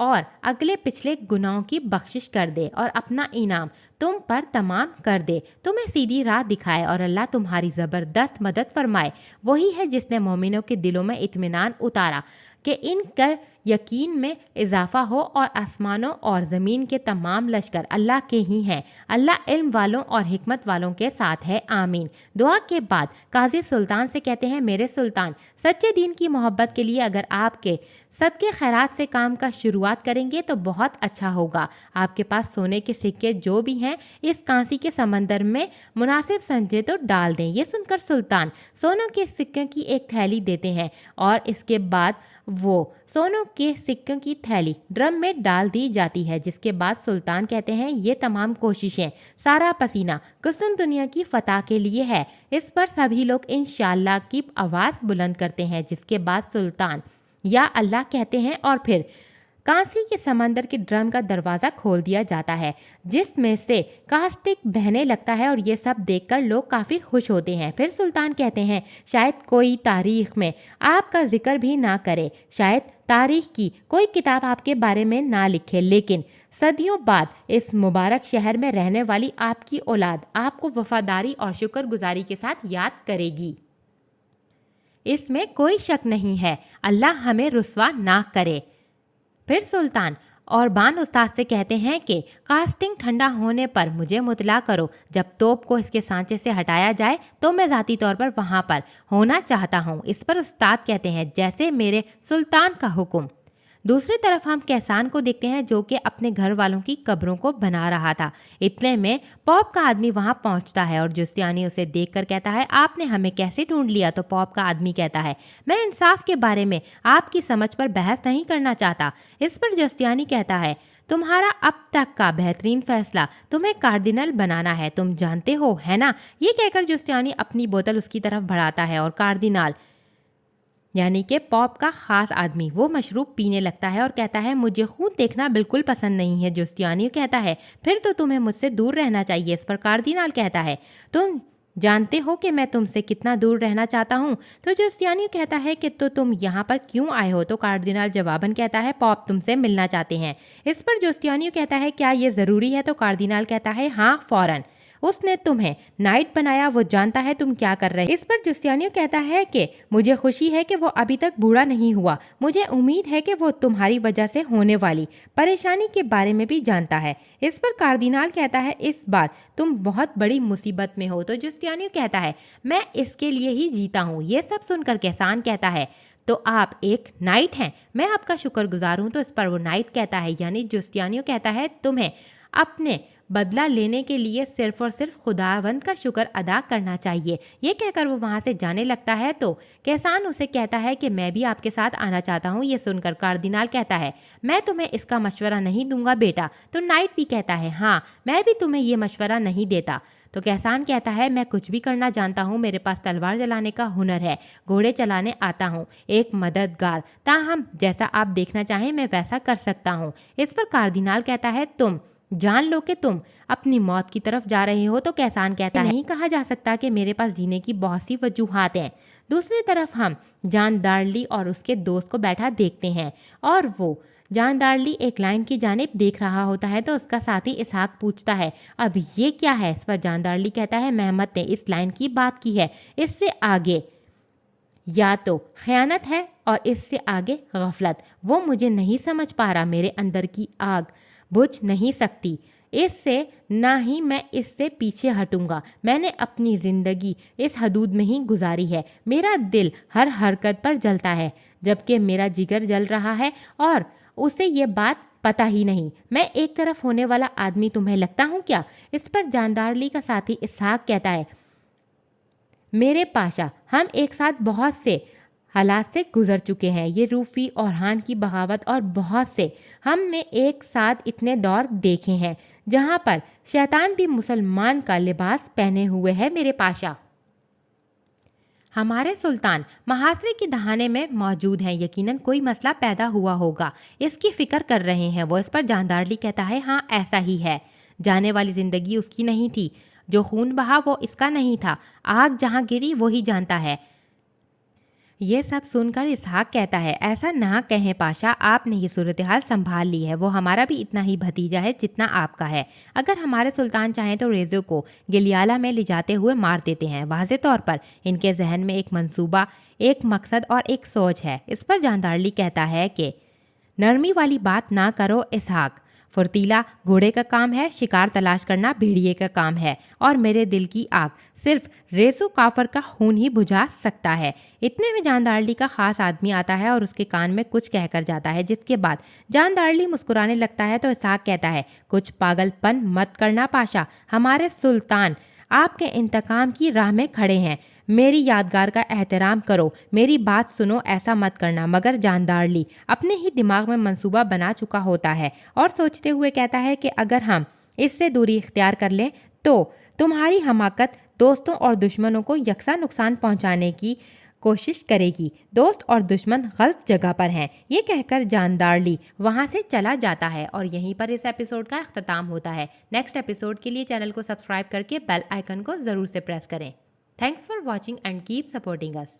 اور اگلے پچھلے گناہوں کی بخشش کر دے اور اپنا انعام تم پر تمام کر دے، تمہیں سیدھی راہ دکھائے اور اللہ تمہاری زبردست مدد فرمائے۔ وہی ہے جس نے مومنوں کے دلوں میں اطمینان اتارا کہ ان کا یقین میں اضافہ ہو، اور آسمانوں اور زمین کے تمام لشکر اللہ کے ہی ہیں۔ اللہ علم والوں اور حکمت والوں کے ساتھ ہے، آمین۔ دعا کے بعد قاضی سلطان سے کہتے ہیں، میرے سلطان، سچے دین کی محبت کے لیے اگر آپ کے صدقے خیرات سے کام کا شروعات کریں گے تو بہت اچھا ہوگا۔ آپ کے پاس سونے کے سکے جو بھی ہیں اس کانسی کے سمندر میں مناسب سمجھے تو ڈال دیں۔ یہ سن کر سلطان سونوں کے سکوں کی ایک تھیلی دیتے ہیں اور اس کے بعد وہ سونوں کے سکوں کی تھیلی ڈرم میں ڈال دی جاتی ہے، جس کے بعد سلطان کہتے ہیں، یہ تمام کوششیں، سارا پسینہ قسطن دنیا کی فتح کے لیے ہے۔ اس پر سبھی لوگ انشاءاللہ کی آواز بلند کرتے ہیں، جس کے بعد سلطان یا اللہ کہتے ہیں اور پھر کانسی کے سمندر کے ڈرم کا دروازہ کھول دیا جاتا ہے، جس میں سے کاسٹک بہنے لگتا ہے، اور یہ سب دیکھ کر لوگ کافی خوش ہوتے ہیں۔ پھر سلطان کہتے ہیں، شاید کوئی تاریخ میں آپ کا ذکر بھی نہ کرے، شاید تاریخ کی کوئی کتاب آپ کے بارے میں نہ لکھے، لیکن صدیوں بعد اس مبارک شہر میں رہنے والی آپ کی اولاد آپ کو وفاداری اور شکر گزاری کے ساتھ یاد کرے گی۔ اس میں کوئی شک نہیں ہے، اللہ ہمیں رسوا نہ کرے۔ پھر سلطان اور بان استاد سے کہتے ہیں کہ کاسٹنگ ٹھنڈا ہونے پر مجھے مطلع کرو، جب توپ کو اس کے سانچے سے ہٹایا جائے تو میں ذاتی طور پر وہاں پر ہونا چاہتا ہوں۔ اس پر استاد کہتے ہیں، جیسے میرے سلطان کا حکم۔ دوسری طرف ہم کیسان کو دیکھتے ہیں جو کہ اپنے گھر والوں کی قبروں کو بنا رہا تھا۔ اتنے میں پوپ کا آدمی وہاں پہنچتا ہے اور جستیانی اسے دیکھ کر کہتا ہے، آپ نے ہمیں کیسے ڈھونڈ لیا؟ تو پوپ کا آدمی کہتا ہے، میں انصاف کے بارے میں آپ کی سمجھ پر بحث نہیں کرنا چاہتا۔ اس پر جستیانی کہتا ہے، تمہارا اب تک کا بہترین فیصلہ تمہیں کارڈینل بنانا ہے، تم جانتے ہو ہے نا؟ یہ کہہ کر جستیانی اپنی بوتل اس کی طرف بڑھاتا ہے اور کارڈینل یعنی کہ پوپ کا خاص آدمی وہ مشروب پینے لگتا ہے اور کہتا ہے، مجھے خون دیکھنا بالکل پسند نہیں ہے۔ جستیانی کہتا ہے، پھر تو تمہیں مجھ سے دور رہنا چاہیے۔ اس پر کارڈینل کہتا ہے، تم جانتے ہو کہ میں تم سے کتنا دور رہنا چاہتا ہوں۔ تو جستیانی کہتا ہے کہ تو تم یہاں پر کیوں آئے ہو؟ تو کارڈینل جواباً کہتا ہے، پوپ تم سے ملنا چاہتے ہیں۔ اس پر جستیانی کہتا ہے، کیا یہ ضروری ہے؟ تو کارڈینل کہتا ہے، ہاں فوراً، اس نے تمہیں نائٹ بنایا، وہ جانتا ہے تم کیا کر رہے۔ اس پر جستیانی کہتا ہے کہ مجھے خوشی ہے کہ وہ ابھی تک بوڑھا نہیں ہوا، مجھے امید ہے کہ وہ تمہاری وجہ سے ہونے والی پریشانی کے بارے میں بھی جانتا ہے۔ اس پر کارڈینل کہتا ہے، اس بار تم بہت بڑی مصیبت میں ہو۔ تو جستیانی کہتا ہے، میں اس کے لیے ہی جیتا ہوں۔ یہ سب سن کر کیسان کہتا ہے، تو آپ ایک نائٹ ہیں، میں آپ کا شکر گزار ہوں۔ تو اس پر وہ نائٹ کہتا ہے یعنی جستیانی کہتا ہے، تمہیں اپنے بدلہ لینے کے لیے صرف اور صرف خداوند کا شکر ادا کرنا چاہیے۔ یہ کہہ کر وہ وہاں سے جانے لگتا ہے تو کیسان اسے کہتا ہے کہ میں بھی آپ کے ساتھ آنا چاہتا ہوں۔ یہ سن کر کارڈینل کہتا ہے، میں تمہیں اس کا مشورہ نہیں دوں گا بیٹا۔ تو نائٹ بھی کہتا ہے، ہاں میں بھی تمہیں یہ مشورہ نہیں دیتا۔ تو کیسان کہتا ہے، میں کچھ بھی کرنا جانتا ہوں، میرے پاس تلوار چلانے کا ہنر ہے، گھوڑے چلانے آتا ہوں، ایک مددگار، تاہم جیسا آپ دیکھنا چاہیں میں ویسا کر سکتا ہوں۔ اس پر کارڈینل کہتا ہے، تم جان لو کہ تم اپنی موت کی طرف جا رہے ہو۔ تو کیسان کہتا ہے، نہیں کہا جا سکتا کہ میرے پاس جینے کی بہت سی وجوہات ہیں۔ دوسری طرف ہم جان ڈارلی اور اس کے دوست کو بیٹھا دیکھتے ہیں اور وہ جان ڈارلی ایک لائن کی جانب دیکھ رہا ہوتا ہے تو اس کا ساتھی اسحاق پوچھتا ہے، اب یہ کیا ہے؟ اس پر جان ڈارلی کہتا ہے، محمد نے اس لائن کی بات کی ہے، اس سے آگے یا تو خیانت ہے اور اس سے آگے غفلت۔ وہ مجھے نہیں سمجھ پا رہا، میرے اندر کی آگ بجھ نہیں سکتی اس سے، نہ ہی میں اس سے پیچھے ہٹوں گا۔ میں نے اپنی زندگی اس حدود میں ہی گزاری ہے، میرا دل ہر حرکت پر جلتا ہے جبکہ میرا جگر جل رہا ہے اور اسے یہ بات پتہ ہی نہیں۔ میں ایک طرف ہونے والا آدمی تمہیں لگتا ہوں کیا؟ اس پر جاندارلی کا ساتھی اسحاق کہتا ہے، میرے پاشا، ہم ایک ساتھ بہت سے حالات سے گزر چکے ہیں، یہ روفی اور ہان کی بغاوت اور بہت سے، ہم نے ایک ساتھ اتنے دور دیکھے ہیں جہاں پر شیطان بھی مسلمان کا لباس پہنے ہوئے ہے۔ میرے پاشا، ہمارے سلطان محاصرے کی دہانے میں موجود ہیں، یقیناً کوئی مسئلہ پیدا ہوا ہوگا، اس کی فکر کر رہے ہیں وہ۔ اس پر جاندارلی کہتا ہے، ہاں ایسا ہی ہے، جانے والی زندگی اس کی نہیں تھی، جو خون بہا وہ اس کا نہیں تھا، آگ جہاں گری وہی جانتا ہے۔ یہ سب سن کر اسحاق کہتا ہے ایسا نہ کہیں پاشا، آپ نے یہ صورتحال سنبھال لی ہے، وہ ہمارا بھی اتنا ہی بھتیجا ہے جتنا آپ کا ہے۔ اگر ہمارے سلطان چاہیں تو ریزو کو گلیالہ میں لے جاتے ہوئے مار دیتے ہیں۔ واضح طور پر ان کے ذہن میں ایک منصوبہ، ایک مقصد اور ایک سوچ ہے۔ اس پر جاندارلی کہتا ہے کہ نرمی والی بات نہ کرو اسحاق، فرتیلا گھوڑے کا کام ہے، شکار تلاش کرنا بھیڑیے کا کام ہے، اور میرے دل کی آگ صرف ریزو کافر کا خون ہی بجھا سکتا ہے۔ اتنے میں جاندارلی کا خاص آدمی آتا ہے اور اس کے کان میں کچھ کہہ کر جاتا ہے، جس کے بعد جاندارلی مسکرانے لگتا ہے تو اسحاق کہتا ہے کچھ پاگل پن مت کرنا پاشا، ہمارے سلطان آپ کے انتقام کی راہ میں کھڑے ہیں، میری یادگار کا احترام کرو، میری بات سنو، ایسا مت کرنا۔ مگر جاندارلی اپنے ہی دماغ میں منصوبہ بنا چکا ہوتا ہے اور سوچتے ہوئے کہتا ہے کہ اگر ہم اس سے دوری اختیار کر لیں تو تمہاری حماقت دوستوں اور دشمنوں کو یکساں نقصان پہنچانے کی کوشش کرے گی، دوست اور دشمن غلط جگہ پر ہیں۔ یہ کہہ کر جاندارلی وہاں سے چلا جاتا ہے اور یہیں پر اس ایپیسوڈ کا اختتام ہوتا ہے۔ نیکسٹ ایپیسوڈ کے لیے چینل کو سبسکرائب کر کے بیل آئیکن کو ضرور سے پریس کریں۔ Thanks for watching and keep supporting us.